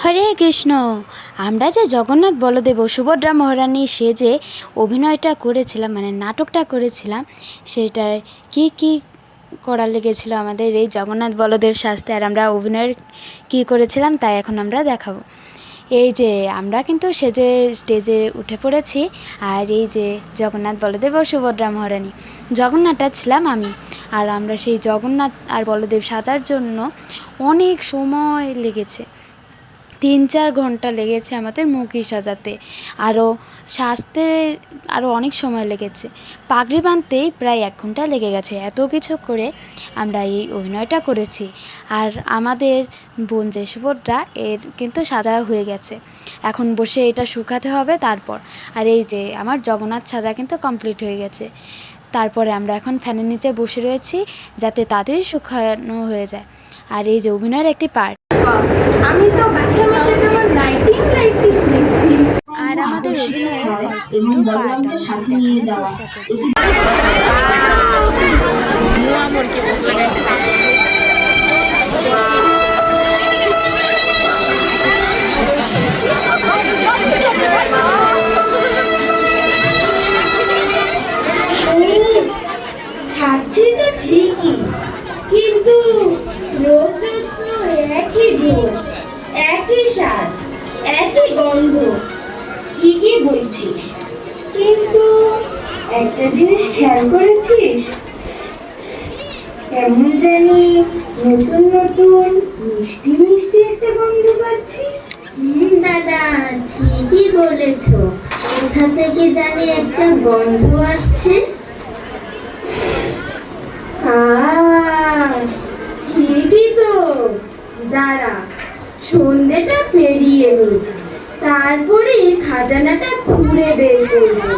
হরে কৃষ্ণ। আমরা যে জগন্নাথ বলদেব ও সুভদ্রা মহারানী সেজে অভিনয়টা করেছিলাম, মানে নাটকটা করেছিলাম, সেটায় কি কি করা লেগেছিল আমাদের এই জগন্নাথ বলদেব সাজতে, আর আমরা অভিনয়ের কি করেছিলাম তাই এখন আমরা দেখাবো। এই যে আমরা কিন্তু সেজে স্টেজে উঠে পড়েছি, আর এই যে জগন্নাথ বলদেব ও সুভদ্রা মহারানী, জগন্নাথটা ছিলাম আমি। আর আমরা সেই জগন্নাথ আর বলদেব সাজার জন্য অনেক সময় লেগেছে, 3-4 ঘন্টা লেগেছে আমাদের মুখই সাজাতে, আরও সাজতে আরও অনেক সময় লেগেছে, পাগড়ি বাঁধতেই প্রায় 1 ঘন্টা লেগে গেছে। এত কিছু করে আমরা এই অভিনয়টা করেছি। আর আমাদের বোন যে সুভদ্রা, এর কিন্তু সাজা হয়ে গেছে, এখন বসে এটা শুকাতে হবে তারপর। আর এই যে আমার জগন্নাথ সাজা কিন্তু কমপ্লিট হয়ে গেছে। তারপরে আমরা এখন ফ্যানের নিচে বসে রয়েছি যাতে তাড়াতাড়ি শুকানো হয়ে যায়। আর এই যে অভিনয়ের একটি পার্ট, আমি তো গাছের মধ্যে কেমন লাইটিং দেখছি। আর আমাদের অভিনয়ের অল্প একটু পার্ট আমি দেখানোর চেষ্টা করছি। খাচ্ছি তো ঠিকই, কিন্তু রোজ রোজ তো একই রোজ, একই স্বাদ, একই গন্ধ। ঠিকই বলছিস, কিন্তু একটা জিনিস খেয়াল করেছিস? কেমন জানি নতুন নতুন মিষ্টি মিষ্টি একটা গন্ধ পাচ্ছি। দাদা ঠিকই বলেছো, কোথা থেকে জানি একটা গন্ধ আসছে। ঠিকই তো, দাঁড়া সন্ধ্যেটা পেরিয়ে এলো, তারপরে খাজানাটা খুঁড়ে বের করবো।